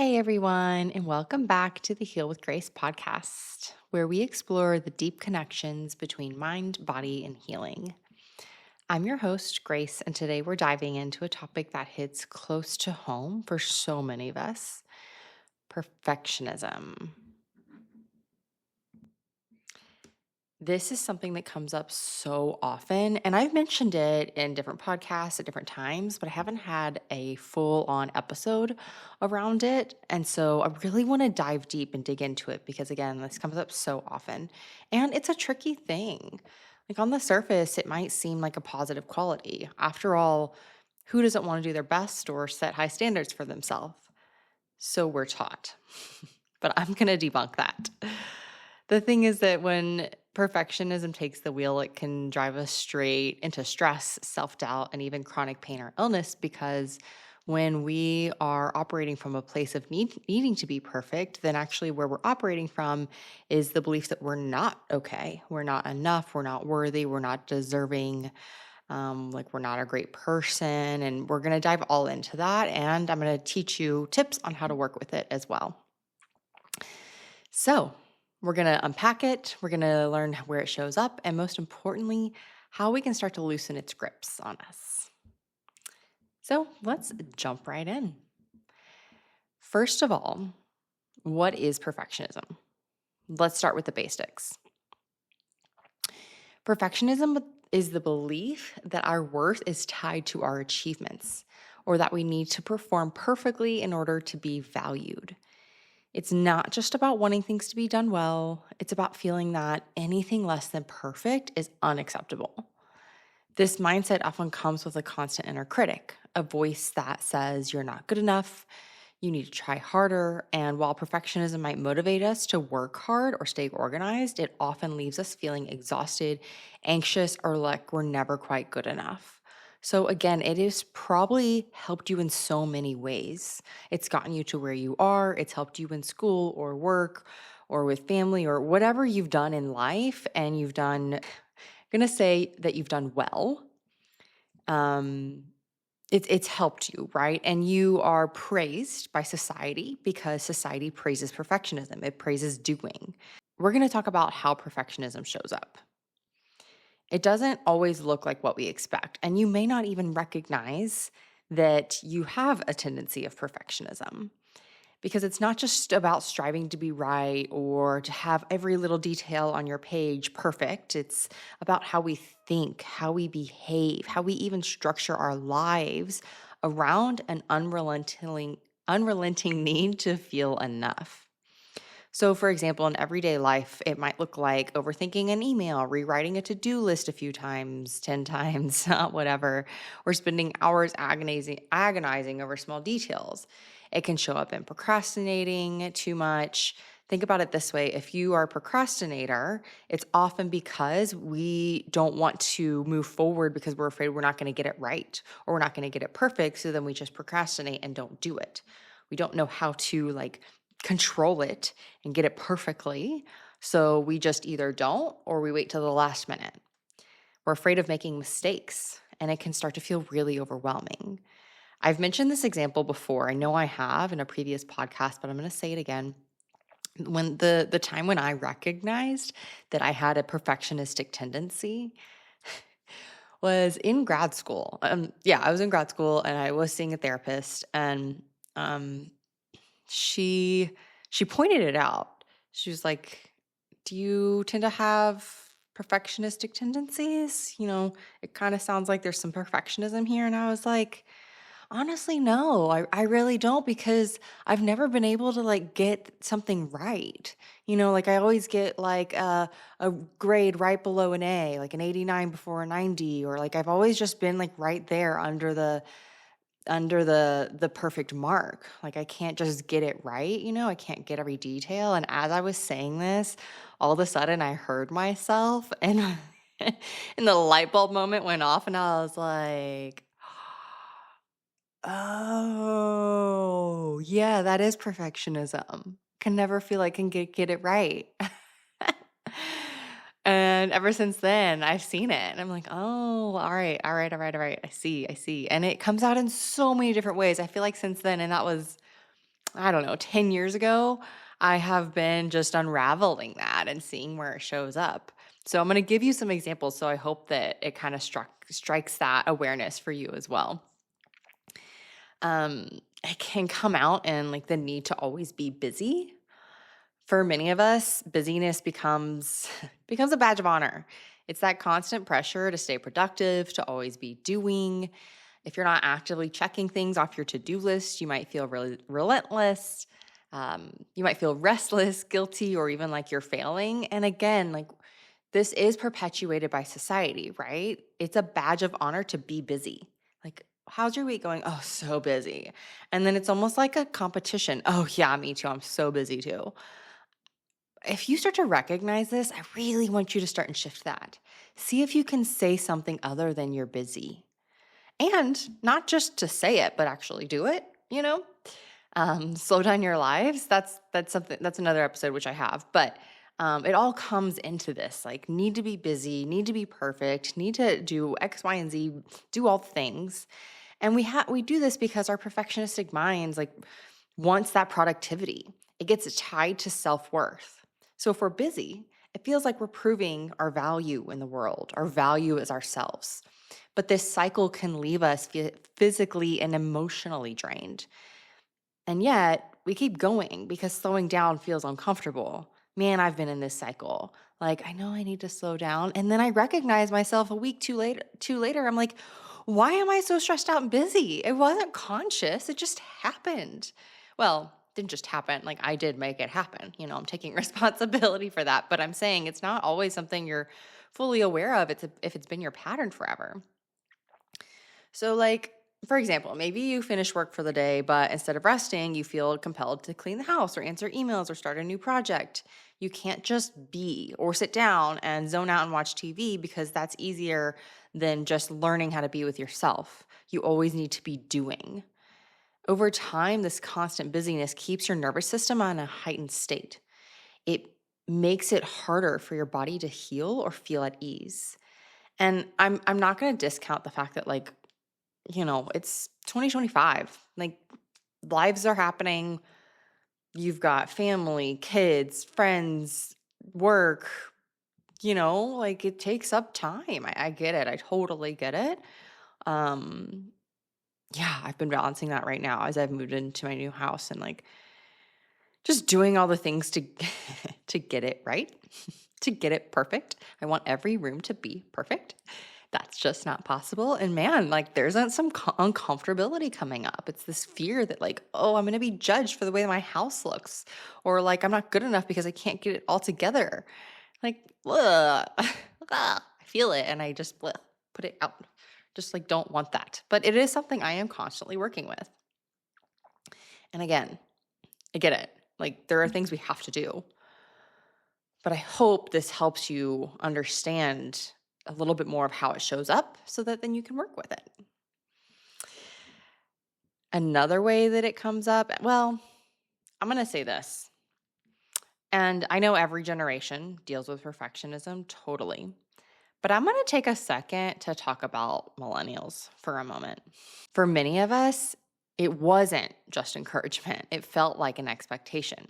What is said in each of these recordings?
Hey everyone, and welcome back to the Heal with Grace podcast, where we explore the deep connections between mind, body, and healing. I'm your host, Grace, and today we're diving into a topic that hits close to home for so many of us: perfectionism. This is something that comes up so often, and I've mentioned it in different podcasts at different times, but I haven't had a full on episode around it. And so I really want to dive deep and dig into it because, again, this comes up so often. And it's a tricky thing. Like on the surface, it might seem like a positive quality. After all, who doesn't want to do their best or set high standards for themselves? So we're taught. But I'm going to debunk that. The thing is that when perfectionism takes the wheel, it can drive us straight into stress, self doubt, and even chronic pain or illness because when we are operating from a place of needing to be perfect, then actually where we're operating from is the belief that we're not okay. We're not enough. We're not worthy. We're not deserving. Like we're not a great person. And we're going to dive all into that. And I'm going to teach you tips on how to work with it as well. So, we're going to unpack it. We're going to learn where it shows up, and most importantly, how we can start to loosen its grips on us. So, let's jump right in. First of all, what is perfectionism? Let's start with the basics. Perfectionism is the belief that our worth is tied to our achievements, or that we need to perform perfectly in order to be valued. It's not just about wanting things to be done well. It's about feeling that anything less than perfect is unacceptable. This mindset often comes with a constant inner critic, a voice that says you're not good enough, you need to try harder. And while perfectionism might motivate us to work hard or stay organized, it often leaves us feeling exhausted, anxious, or like we're never quite good enough. So, again, it has probably helped you in so many ways. It's gotten you to where you are, it's helped you in school or work or with family or whatever you've done in life. And you've done, I'm going to say that you've done well. Um, it's helped you, right? And you are praised by society because society praises perfectionism. It praises doing. We're going to talk about how perfectionism shows up. It doesn't always look like what we expect, and you may not even recognize that you have a tendency of perfectionism because it's not just about striving to be right or to have every little detail on your page perfect. It's about how we think, how we behave, how we even structure our lives around an unrelenting need to feel enough. So, for example, in everyday life, it might look like overthinking an email, rewriting a to do list a few times, 10 times, whatever, or spending hours agonizing over small details. It can show up in procrastinating too much. Think about it this way: if you are a procrastinator, it's often because we don't want to move forward because we're afraid we're not going to get it right or we're not going to get it perfect. So then we just procrastinate and don't do it. We don't know how to control it and get it perfectly. So we just either don't or we wait till the last minute. We're afraid of making mistakes, and it can start to feel really overwhelming. I've mentioned this example before. I know I have in a previous podcast, but I'm going to say it again. When the time when I recognized that I had a perfectionistic tendency was in grad school. I was in grad school and I was seeing a therapist, and she pointed it out. She was like, "Do you tend to have perfectionistic tendencies? It kind of sounds like there's some perfectionism here." And I was like, "Honestly, no, I really don't, because I've never been able to get something right. I always get a grade right below an A, like an 89 before a 90, or I've always just been right there under the perfect mark. I can't just get it right, I can't get every detail." And as I was saying this, all of a sudden I heard myself, and and the light bulb moment went off, and I was like, "Oh, yeah, that is perfectionism. Can never feel I can get it right." And ever since then, I've seen it. And I'm like, "Oh, all right, all right, all right, all right. I see, I see." And it comes out in so many different ways. I feel like since then, and that was I don't know, 10 years ago, I have been just unraveling that and seeing where it shows up. So I'm going to give you some examples. So I hope that it kind of strikes that awareness for you as well. It can come out in like the need to always be busy. For many of us, busyness becomes becomes a badge of honor. It's that constant pressure to stay productive, to always be doing. If you're not actively checking things off your to-do list, you might feel really relentless. You might feel restless, guilty, or even like you're failing. And again, like this is perpetuated by society, right? It's a badge of honor to be busy. Like, how's your week going? Oh, so busy. And then it's almost like a competition. Oh, yeah, me too. I'm so busy too. If you start to recognize this, I really want you to start and shift that. See if you can say something other than you're busy. And not just to say it, but actually do it, slow down your lives. That's something, that's another episode which I have, but it all comes into this, like need to be busy, need to be perfect, need to do X, Y, and Z, do all the things. And we do this because our perfectionistic minds like wants that productivity. It gets tied to self-worth. So if we're busy, it feels like we're proving our value in the world, our value as ourselves. But this cycle can leave us physically and emotionally drained. And yet we keep going because slowing down feels uncomfortable. Man, I've been in this cycle. Like, I know I need to slow down. And then I recognize myself a week too later. I'm like, why am I so stressed out and busy? It wasn't conscious. It just happened. Well, didn't just happen. Like I did make it happen. I'm taking responsibility for that. But I'm saying it's not always something you're fully aware of. If it's been your pattern forever. So, like, for example, maybe you finish work for the day, but instead of resting, you feel compelled to clean the house or answer emails or start a new project. You can't just be or sit down and zone out and watch TV because that's easier than just learning how to be with yourself. You always need to be doing. Over time, this constant busyness keeps your nervous system on a heightened state. It makes it harder for your body to heal or feel at ease. And I'm not going to discount the fact that like it's 2025. Like lives are happening. You've got family, kids, friends, work, like it takes up time. I get it. I totally get it. Yeah, I've been balancing that right now as I've moved into my new house and like just doing all the things to to get it right, to get it perfect. I want every room to be perfect. That's just not possible. And man, like there's some uncomfortability coming up. It's this fear that like, oh, I'm going to be judged for the way my house looks, or like I'm not good enough because I can't get it all together. Like, ugh, I feel it, and I just put it out. Just like don't want that. But it is something I am constantly working with. And again, I get it. Like there are things we have to do. But I hope this helps you understand a little bit more of how it shows up so that then you can work with it. Another way that it comes up, well, I'm going to say this. And I know every generation deals with perfectionism totally. But I'm going to take a second to talk about millennials for a moment. For many of us, it wasn't just encouragement. It felt like an expectation.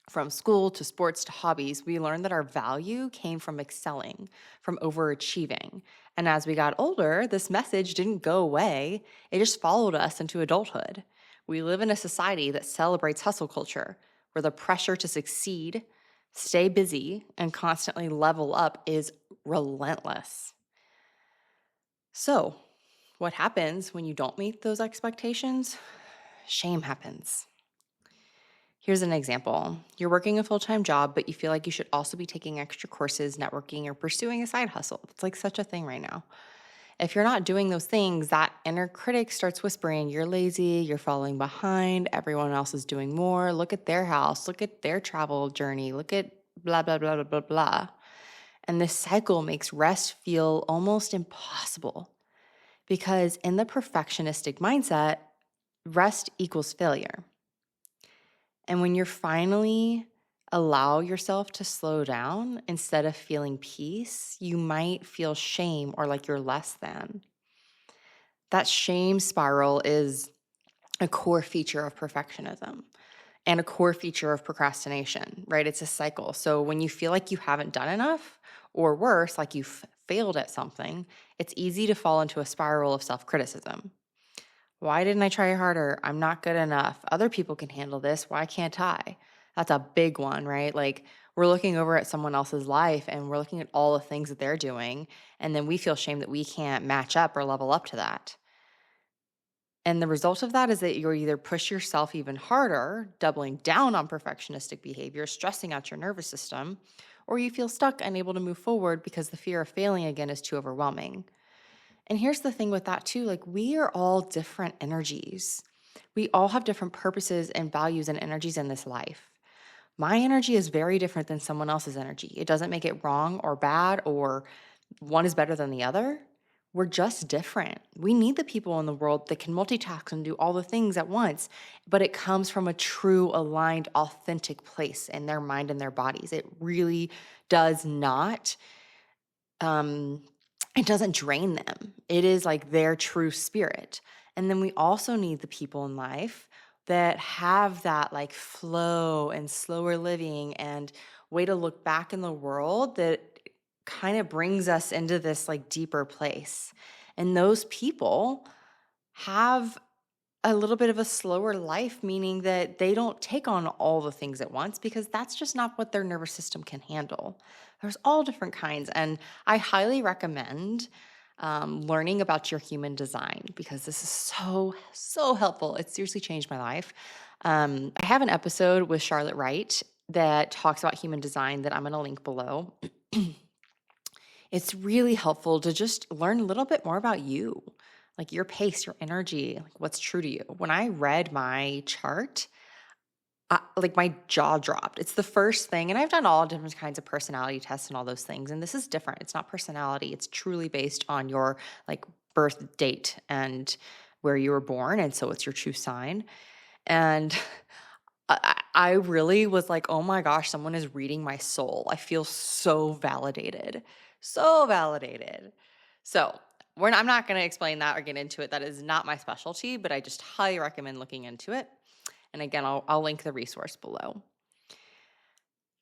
From school to sports to hobbies, we learned that our value came from excelling, from overachieving. And as we got older, this message didn't go away. It just followed us into adulthood. We live in a society that celebrates hustle culture, where the pressure to succeed, stay busy, and constantly level up is relentless. So, what happens when you don't meet those expectations? Shame happens. Here's an example. You're working a full-time job, but you feel like you should also be taking extra courses, networking, or pursuing a side hustle. It's like such a thing right now. If you're not doing those things, that inner critic starts whispering, you're lazy, you're falling behind, everyone else is doing more. Look at their house, look at their travel journey, look at blah, blah, blah, blah, blah, blah. And this cycle makes rest feel almost impossible because in the perfectionistic mindset, rest equals failure. And when you're finally allow yourself to slow down instead of feeling peace, you might feel shame or like you're less than. That shame spiral is a core feature of perfectionism and a core feature of procrastination, right? It's a cycle. So when you feel like you haven't done enough, or worse, like you've failed at something, it's easy to fall into a spiral of self criticism. Why didn't I try harder? I'm not good enough. Other people can handle this. Why can't I? That's a big one, right? Like we're looking over at someone else's life and we're looking at all the things that they're doing. And then we feel shame that we can't match up or level up to that. And the result of that is that you either push yourself even harder, doubling down on perfectionistic behavior, stressing out your nervous system, or you feel stuck, unable to move forward because the fear of failing again is too overwhelming. And here's the thing with that too, like we are all different energies. We all have different purposes and values and energies in this life. My energy is very different than someone else's energy. It doesn't make it wrong or bad or one is better than the other. We're just different. We need the people in the world that can multitask and do all the things at once, but it comes from a true, aligned, authentic place in their mind and their bodies. It really does not it doesn't drain them. It is like their true spirit. And then we also need the people in life that have that like flow and slower living and way to look back in the world that kind of brings us into this like deeper place. And those people have a little bit of a slower life, meaning that they don't take on all the things at once because that's just not what their nervous system can handle. There's all different kinds. And I highly recommend learning about your human design because this is so, so helpful. It seriously changed my life. I have an episode with Charlotte Wright that talks about human design that I'm going to link below. It's really helpful to just learn a little bit more about you, like your pace, your energy, like what's true to you. When I read my chart, like my jaw dropped. It's the first thing, and I've done all different kinds of personality tests and all those things, and this is different. It's not personality. It's truly based on your like birth date and where you were born, and so it's your true sign. And I really was like, oh my gosh, someone is reading my soul. I feel so validated. So validated. So I'm not going to explain that or get into it. That is not my specialty, but I just highly recommend looking into it. And again, I'll link the resource below.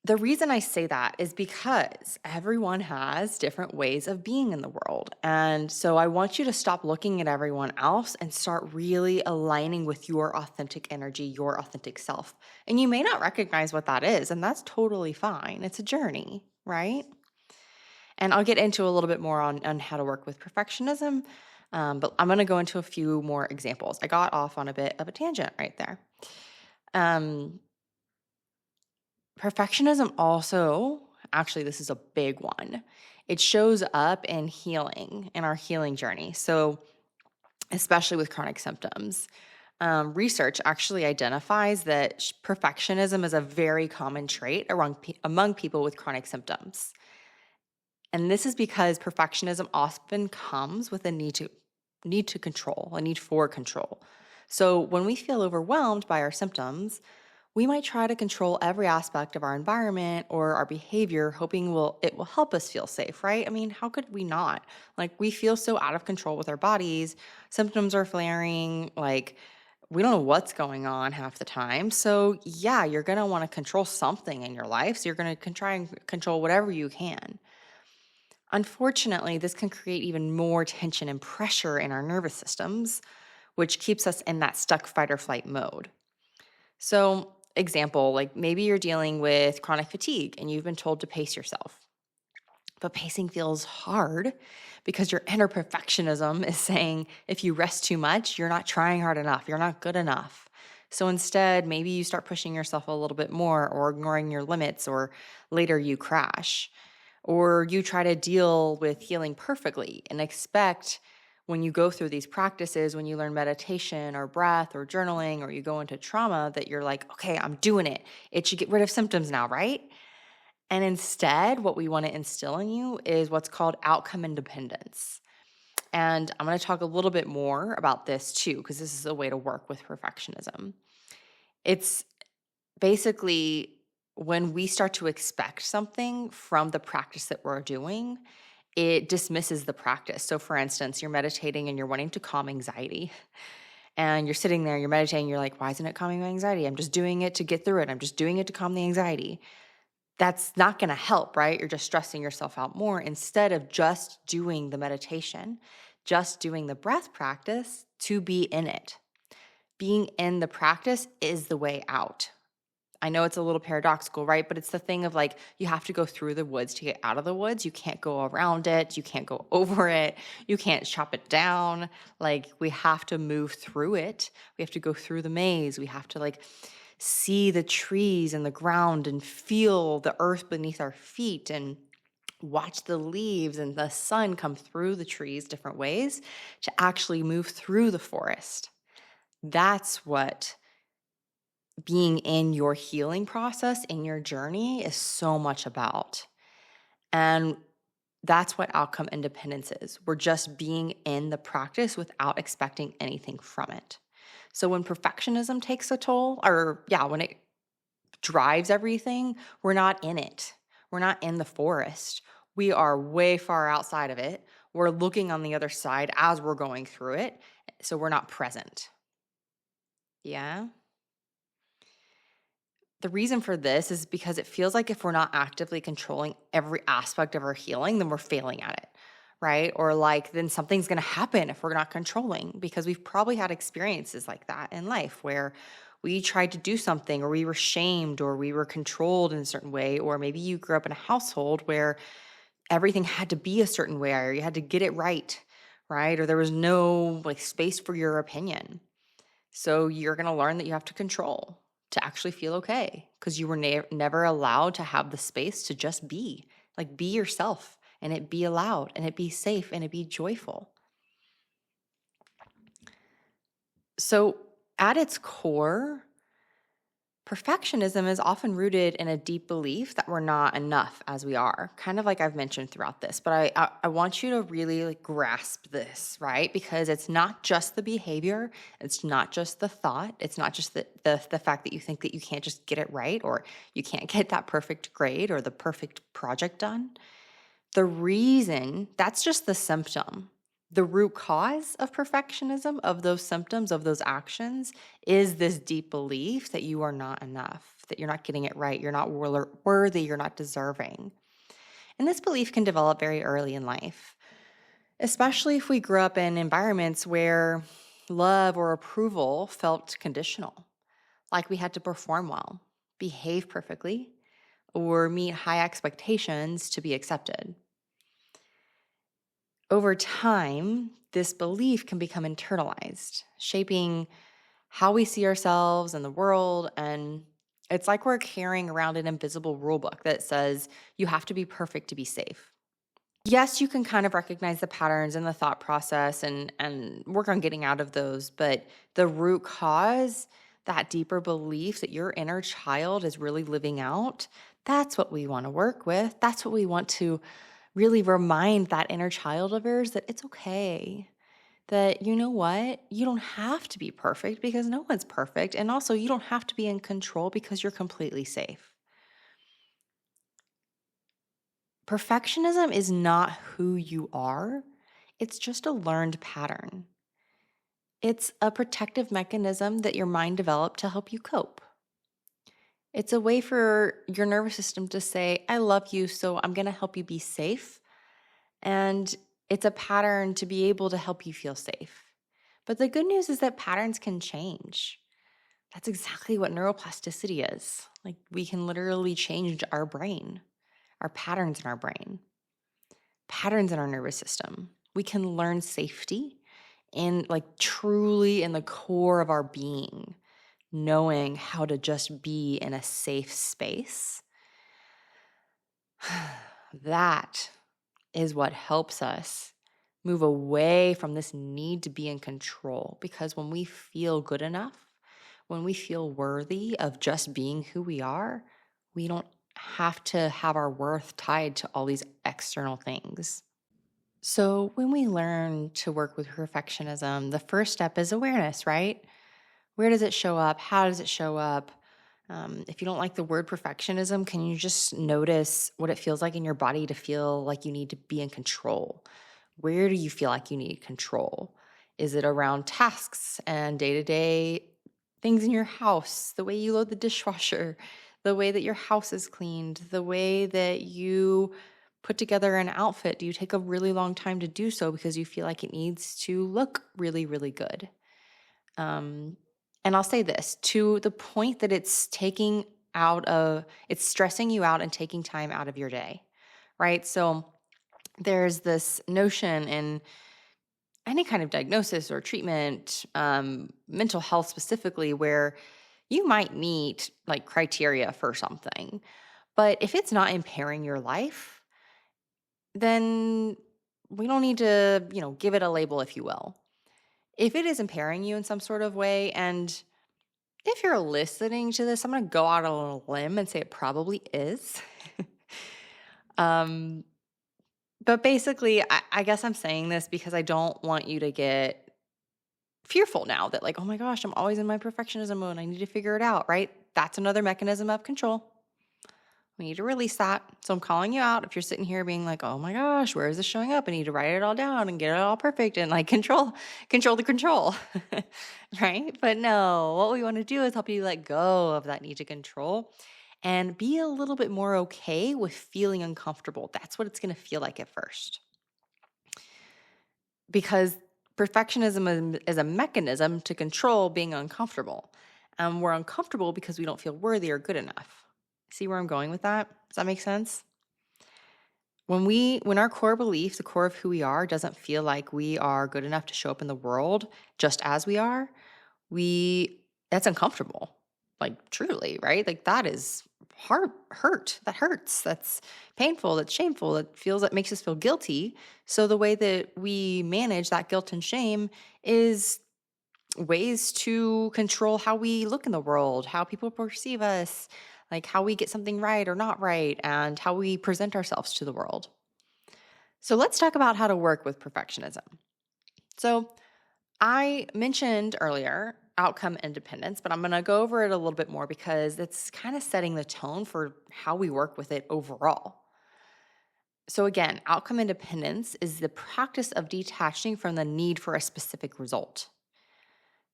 The reason I say that is because everyone has different ways of being in the world. And so I want you to stop looking at everyone else and start really aligning with your authentic energy, your authentic self. And you may not recognize what that is, and that's totally fine. It's a journey, right? And I'll get into a little bit more on how to work with perfectionism, but I'm going to go into a few more examples. I got off on a bit of a tangent right there. Perfectionism also, actually, this is a big one. It shows up in healing, in our healing journey. So, especially with chronic symptoms. Research actually identifies that perfectionism is a very common trait among people with chronic symptoms. And this is because perfectionism often comes with a need to control, a need for control. So when we feel overwhelmed by our symptoms, we might try to control every aspect of our environment or our behavior, hoping it will help us feel safe, right? I mean, how could we not? Like, we feel so out of control with our bodies. Symptoms are flaring. Like, we don't know what's going on half the time. So, yeah, you're going to want to control something in your life. So, you're going to try and control whatever you can. Unfortunately, this can create even more tension and pressure in our nervous systems, which keeps us in that stuck fight or flight mode. So, example, like maybe you're dealing with chronic fatigue and you've been told to pace yourself. But pacing feels hard because your inner perfectionism is saying if you rest too much, you're not trying hard enough, you're not good enough. So instead, maybe you start pushing yourself a little bit more or ignoring your limits, or later you crash. Or you try to deal with healing perfectly and expect when you go through these practices, when you learn meditation or breath or journaling, or you go into trauma, that you're like, okay, I'm doing it. It should get rid of symptoms now, right? And instead, what we want to instill in you is what's called outcome independence. And I'm going to talk a little bit more about this too, because this is a way to work with perfectionism. It's basically when we start to expect something from the practice that we're doing, it dismisses the practice. So for instance, you're meditating and you're wanting to calm anxiety. and you're sitting there, you're meditating, you're like, why isn't it calming my anxiety? I'm just doing it to get through it. I'm just doing it to calm the anxiety. That's not going to help, right? You're just stressing yourself out more instead of just doing the meditation, just doing the breath practice to be in it. Being in the practice is the way out. I know it's a little paradoxical, right? But it's the thing of like, you have to go through the woods to get out of the woods. You can't go around it. You can't go over it. You can't chop it down. Like, we have to move through it. We have to go through the maze. We have to like see the trees and the ground and feel the earth beneath our feet and watch the leaves and the sun come through the trees different ways to actually move through the forest. That's what being in your healing process, in your journey, is so much about. And that's what outcome independence is. We're just being in the practice without expecting anything from it. So when perfectionism takes a toll, when it drives everything, we're not in it. We're not in the forest. We are way far outside of it. We're looking on the other side as we're going through it. So we're not present. Yeah. The reason for this is because it feels like if we're not actively controlling every aspect of our healing, then we're failing at it, right? Or like then something's going to happen if we're not controlling, because we've probably had experiences like that in life where we tried to do something or we were shamed or we were controlled in a certain way, or maybe you grew up in a household where everything had to be a certain way or you had to get it right? Or there was no like space for your opinion. So you're going to learn that you have to control to actually feel okay, because you were never allowed to have the space to just be, like be yourself, and it be allowed and it be safe and it be joyful. So at its core, perfectionism is often rooted in a deep belief that we're not enough as we are, kind of like I've mentioned throughout this. But I want you to really like grasp this, right? Because it's not just the behavior, it's not just the thought, it's not just the fact that you think that you can't just get it right, or you can't get that perfect grade or the perfect project done. The reason, that's just the symptom. The root cause of perfectionism, of those symptoms, of those actions, is this deep belief that you are not enough, that you're not getting it right, you're not worthy, you're not deserving. And this belief can develop very early in life, especially if we grew up in environments where love or approval felt conditional, like we had to perform well, behave perfectly, or meet high expectations to be accepted. Over time, this belief can become internalized, shaping how we see ourselves and the world. And it's like we're carrying around an invisible rule book that says you have to be perfect to be safe. Yes, you can kind of recognize the patterns in the thought process and work on getting out of those, but the root cause, that deeper belief that your inner child is really living out, that's what we want to work with. That's what we want to really remind that inner child of yours, that it's okay. That you know what? You don't have to be perfect because no one's perfect. And also, you don't have to be in control because you're completely safe. Perfectionism is not who you are, it's just a learned pattern. It's a protective mechanism that your mind developed to help you cope. It's a way for your nervous system to say, I love you, so I'm going to help you be safe. And it's a pattern to be able to help you feel safe. But the good news is that patterns can change. That's exactly what neuroplasticity is. Like, we can literally change our brain, our patterns in our brain, patterns in our nervous system. We can learn safety in like truly in the core of our being, knowing how to just be in a safe space. That is what helps us move away from this need to be in control. Because when we feel good enough, when we feel worthy of just being who we are, we don't have to have our worth tied to all these external things. So when we learn to work with perfectionism, the first step is awareness, right? Where does it show up? How does it show up? If you don't like the word perfectionism, can you just notice what it feels like in your body to feel like you need to be in control? Where do you feel like you need control? Is it around tasks and day-to-day things in your house, the way you load the dishwasher, the way that your house is cleaned, the way that you put together an outfit? Do you take a really long time to do so because you feel like it needs to look really, really good? Um, and I'll say this to the point that it's stressing you out and taking time out of your day, right? So there's this notion in any kind of diagnosis or treatment, mental health specifically, where you might meet like criteria for something, but if it's not impairing your life, then we don't need to, give it a label, if you will. If it is impairing you in some sort of way, and if you're listening to this, I'm going to go out on a limb and say it probably is. um, but basically, I guess I'm saying this because I don't want you to get fearful now that like, oh my gosh, I'm always in my perfectionism mode. I need to figure it out, right? That's another mechanism of control. We need to release that. So I'm calling you out if you're sitting here being like, oh my gosh, where is this showing up? I need to write it all down and get it all perfect and like control the control, right? But no, what we want to do is help you let go of that need to control and be a little bit more okay with feeling uncomfortable. That's what it's going to feel like at first. Because perfectionism is a mechanism to control being uncomfortable. And we're uncomfortable because we don't feel worthy or good enough. See where I'm going with that? Does that make sense? When our core belief, the core of who we are, doesn't feel like we are good enough to show up in the world just as we are, that's uncomfortable. Like truly, right? Like that is hurt. That hurts. That's painful. That's shameful. That makes us feel guilty. So the way that we manage that guilt and shame is ways to control how we look in the world, how people perceive us, like how we get something right or not right, and how we present ourselves to the world. So let's talk about how to work with perfectionism. So I mentioned earlier outcome independence, but I'm going to go over it a little bit more because it's kind of setting the tone for how we work with it overall. So again, outcome independence is the practice of detaching from the need for a specific result,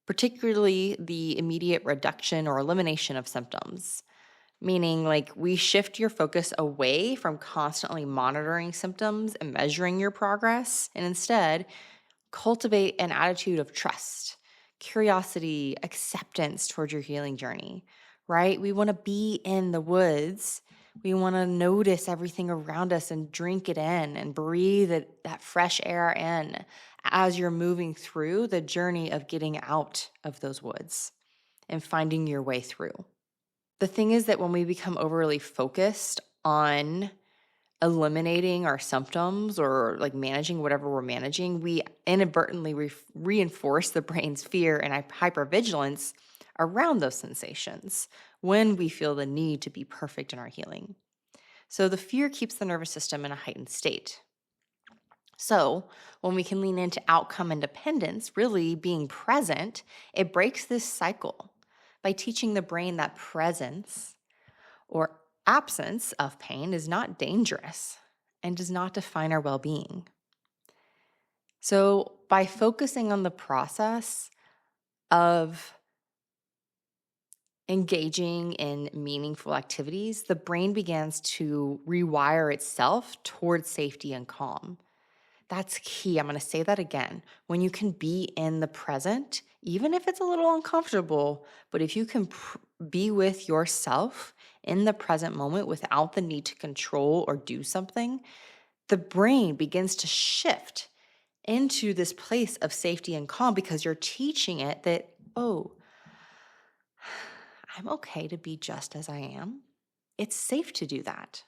particularly the immediate reduction or elimination of symptoms. Meaning, like, we shift your focus away from constantly monitoring symptoms and measuring your progress, and instead cultivate an attitude of trust, curiosity, acceptance towards your healing journey, right? We want to be in the woods. We want to notice everything around us and drink it in and breathe that fresh air in as you're moving through the journey of getting out of those woods and finding your way through. The thing is that when we become overly focused on eliminating our symptoms or like managing whatever we're managing, we inadvertently reinforce the brain's fear and hypervigilance around those sensations when we feel the need to be perfect in our healing. So the fear keeps the nervous system in a heightened state. So when we can lean into outcome independence, really being present, it breaks this cycle by teaching the brain that presence or absence of pain is not dangerous and does not define our well-being. So by focusing on the process of engaging in meaningful activities, the brain begins to rewire itself towards safety and calm. That's key. I'm going to say that again. When you can be in the present, even if it's a little uncomfortable, but if you can be with yourself in the present moment without the need to control or do something, the brain begins to shift into this place of safety and calm because you're teaching it that, oh, I'm okay to be just as I am. It's safe to do that.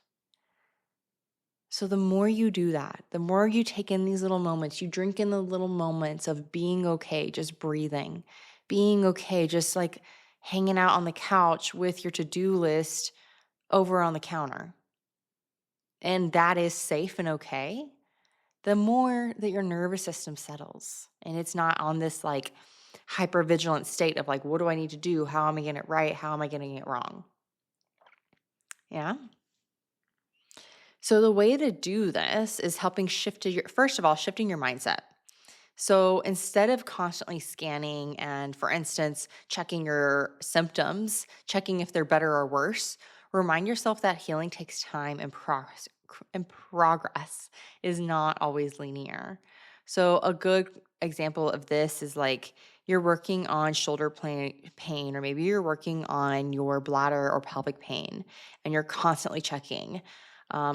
So the more you do that, the more you take in these little moments, you drink in the little moments of being okay, just breathing, being okay, just like hanging out on the couch with your to-do list over on the counter. And that is safe and okay. The more that your nervous system settles and it's not on this like hypervigilant state of like, what do I need to do? How am I getting it right? How am I getting it wrong? Yeah. So the way to do this is helping shifting your mindset. So instead of constantly scanning and, for instance, checking your symptoms, checking if they're better or worse, remind yourself that healing takes time and progress is not always linear. So a good example of this is like you're working on pain, or maybe you're working on your bladder or pelvic pain, and you're constantly checking.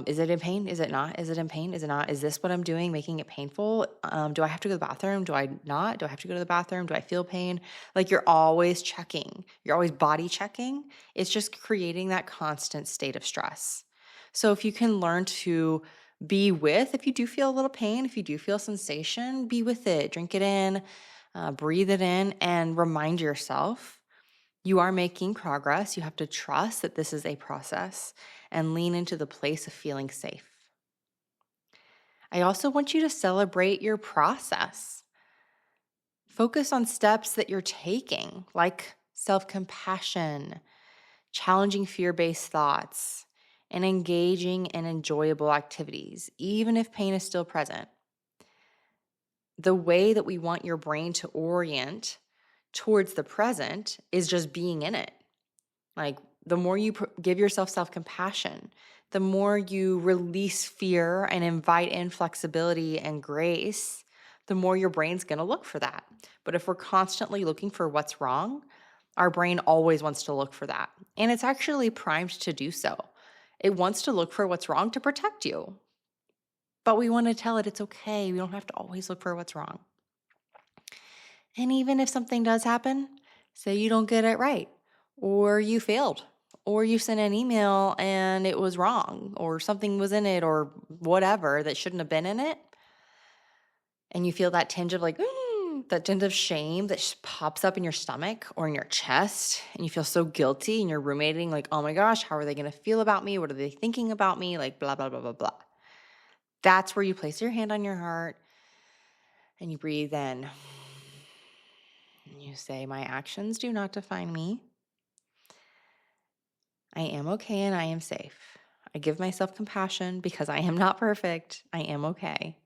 Is it in pain? Is it not? Is it in pain? Is it not? Is this what I'm doing making it painful? Do I have to go to the bathroom? Do I not? Do I have to go to the bathroom? Do I feel pain? Like you're always checking. You're always body checking. It's just creating that constant state of stress. So if you can learn to if you do feel a little pain, if you do feel sensation, be with it, drink it in, breathe it in, and remind yourself you are making progress. You have to trust that this is a process and lean into the place of feeling safe. I also want you to celebrate your process. Focus on steps that you're taking, like self-compassion, challenging fear-based thoughts, and engaging in enjoyable activities, even if pain is still present. The way that we want your brain to orient towards the present is just being in it. Like the more you give yourself self-compassion, the more you release fear and invite in flexibility and grace, the more your brain's going to look for that. But if we're constantly looking for what's wrong, our brain always wants to look for that. And it's actually primed to do so. It wants to look for what's wrong to protect you. But we want to tell it it's okay. We don't have to always look for what's wrong. And even if something does happen, say you don't get it right, or you failed, or you sent an email and it was wrong, or something was in it, or whatever that shouldn't have been in it, and you feel that tinge of that tinge of shame that pops up in your stomach or in your chest, and you feel so guilty and you're ruminating like, oh my gosh, how are they going to feel about me? What are they thinking about me? Like blah, blah, blah, blah, blah. That's where you place your hand on your heart and you breathe in. And you say, my actions do not define me. I am okay and I am safe. I give myself compassion because I am not perfect. I am okay.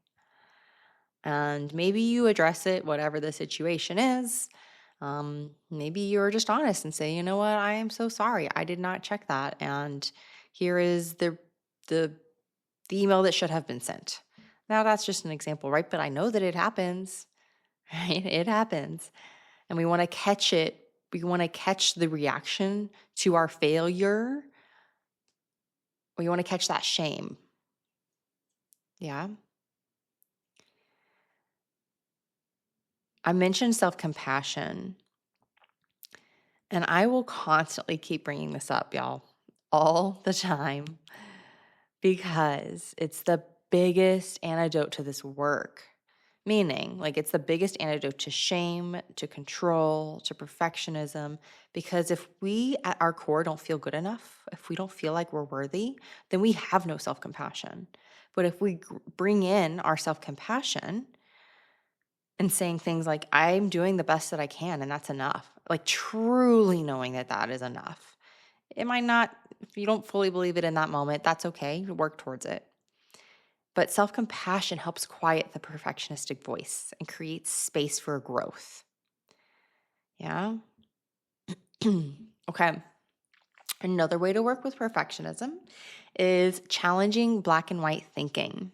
And maybe you address it, whatever the situation is. Maybe you're just honest and say, you know what, I am so sorry. I did not check that. And here is the email that should have been sent. Now that's just an example, right? But I know that it happens, right? It happens. And we want to catch it. We want to catch the reaction to our failure. We want to catch that shame. Yeah. I mentioned self-compassion, and I will constantly keep bringing this up, y'all, all the time, because it's the biggest antidote to this work. Meaning, like, it's the biggest antidote to shame, to control, to perfectionism. Because if we at our core don't feel good enough, if we don't feel like we're worthy, then we have no self-compassion. But if we bring in our self-compassion and saying things like, I'm doing the best that I can, and that's enough, like truly knowing that that is enough. It might not, if you don't fully believe it in that moment, that's okay. Work towards it. But self-compassion helps quiet the perfectionistic voice and creates space for growth. Yeah? Okay. Another way to work with perfectionism is challenging black and white thinking.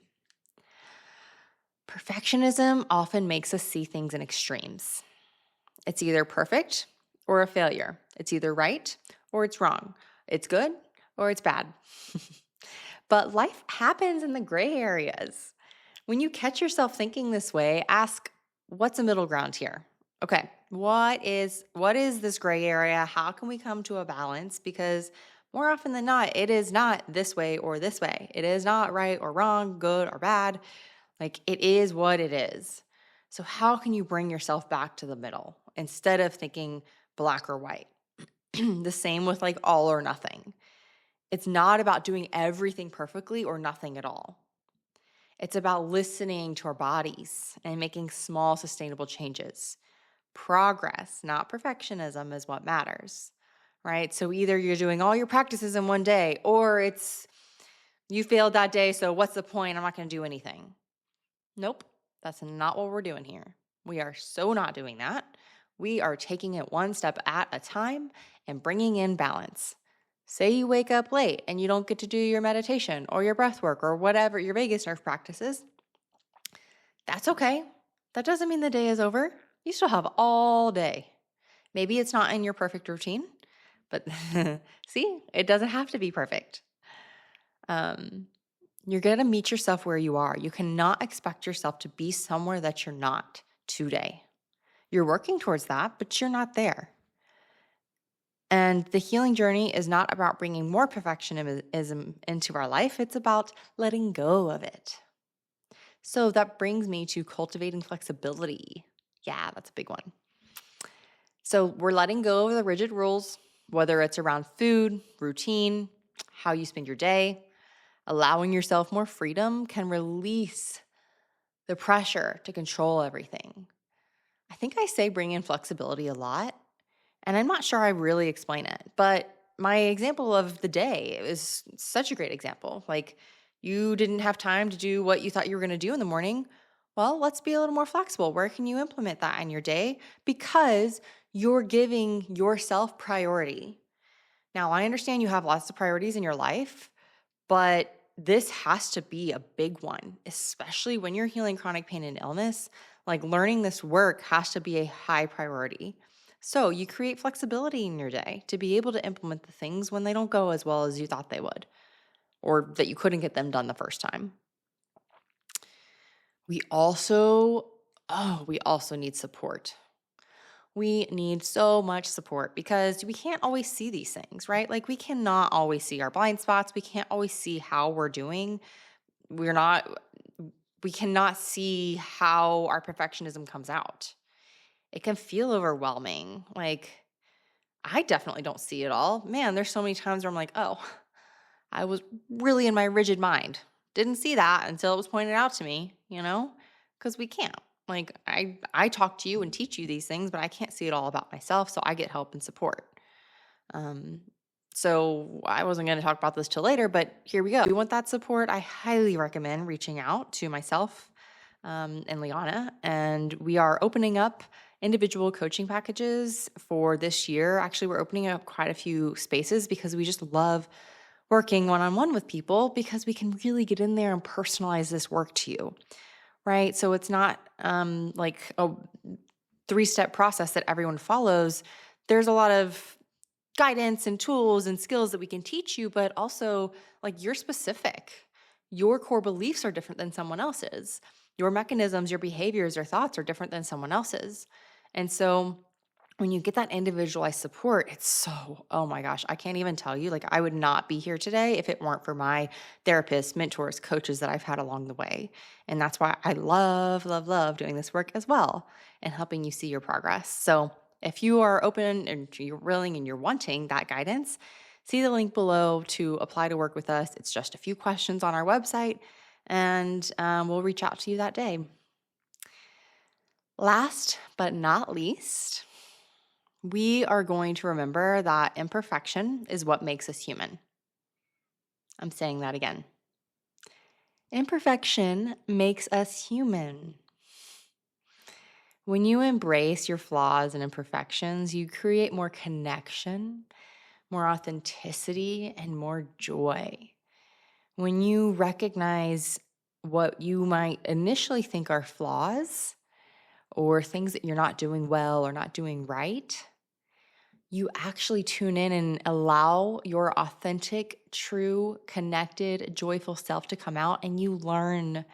Perfectionism often makes us see things in extremes. It's either perfect or a failure. It's either right or it's wrong. It's good or it's bad. But life happens in the gray areas. When you catch yourself thinking this way, ask, what's the middle ground here? Okay, what is this gray area? How can we come to a balance? Because more often than not, it is not this way or this way. It is not right or wrong, good or bad. Like, it is what it is. So how can you bring yourself back to the middle instead of thinking black or white? The same with like all or nothing. It's not about doing everything perfectly or nothing at all. It's about listening to our bodies and making small, sustainable changes. Progress, not perfectionism, is what matters, right? So either you're doing all your practices in one day, or it's you failed that day, so what's the point? I'm not going to do anything. Nope, That's not what we're doing here. We are so not doing that. We are taking it one step at a time and bringing in balance. Say you wake up late and you don't get to do your meditation or your breath work or whatever your vagus nerve practices. That's okay. That doesn't mean the day is over. You still have all day. Maybe it's not in your perfect routine, but see, it doesn't have to be perfect. You're going to meet yourself where you are. You cannot expect yourself to be somewhere that you're not today. You're working towards that, but you're not there. And the healing journey is not about bringing more perfectionism into our life. It's about letting go of it. So that brings me to cultivating flexibility. Yeah, that's a big one. So we're letting go of the rigid rules, whether it's around food, routine, how you spend your day. Allowing yourself more freedom can release the pressure to control everything. I think I say bring in flexibility a lot, and I'm not sure I really explain it, but my example of the day is such a great example. Like, you didn't have time to do what you thought you were going to do in the morning. Well, let's be a little more flexible. Where can you implement that in your day? Because you're giving yourself priority. Now, I understand you have lots of priorities in your life, but this has to be a big one, especially when you're healing chronic pain and illness. Like, learning this work has to be a high priority. So you create flexibility in your day to be able to implement the things when they don't go as well as you thought they would, or that you couldn't get them done the first time. We also need support. We need so much support because we can't always see these things, right? Like, we cannot always see our blind spots. We can't always see how we're doing. We cannot see how our perfectionism comes out. It can feel overwhelming. Like, I definitely don't see it all. Man, there's so many times where I'm like, oh, I was really in my rigid mind. Didn't see that until it was pointed out to me, because we can't. Like, I talk to you and teach you these things, but I can't see it all about myself, so I get help and support. So I wasn't going to talk about this till later, but here we go. If you want that support, I highly recommend reaching out to myself and Liana, and we are opening up individual coaching packages for this year. Actually, we're opening up quite a few spaces because we just love working one-on-one with people, because we can really get in there and personalize this work to you, right? So it's not like a 3-step process that everyone follows. There's a lot of guidance and tools and skills that we can teach you, but also, like, you're specific. Your core beliefs are different than someone else's. Your mechanisms, your behaviors, your thoughts are different than someone else's. And so when you get that individualized support, it's so, oh my gosh, I can't even tell you. Like, I would not be here today if it weren't for my therapists, mentors, coaches that I've had along the way. And that's why I love, love, love doing this work as well and helping you see your progress. So if you are open and you're willing and you're wanting that guidance, see the link below to apply to work with us. It's just a few questions on our website, and we'll reach out to you that day. Last but not least, we are going to remember that imperfection is what makes us human. I'm saying that again. Imperfection makes us human. When you embrace your flaws and imperfections, you create more connection, more authenticity, and more joy. When you recognize what you might initially think are flaws or things that you're not doing well or not doing right, you actually tune in and allow your authentic, true, connected, joyful self to come out, and you learn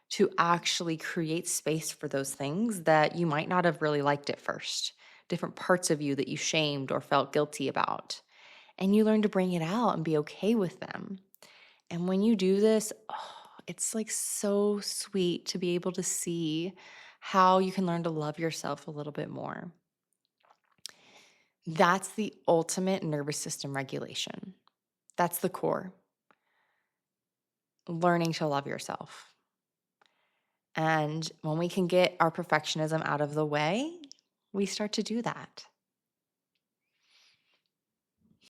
to actually create space for those things that you might not have really liked at first, different parts of you that you shamed or felt guilty about. And you learn to bring it out and be okay with them. And when you do this, it's like so sweet to be able to see how you can learn to love yourself a little bit more. That's the ultimate nervous system regulation. That's the core. Learning to love yourself. And when we can get our perfectionism out of the way, we start to do that.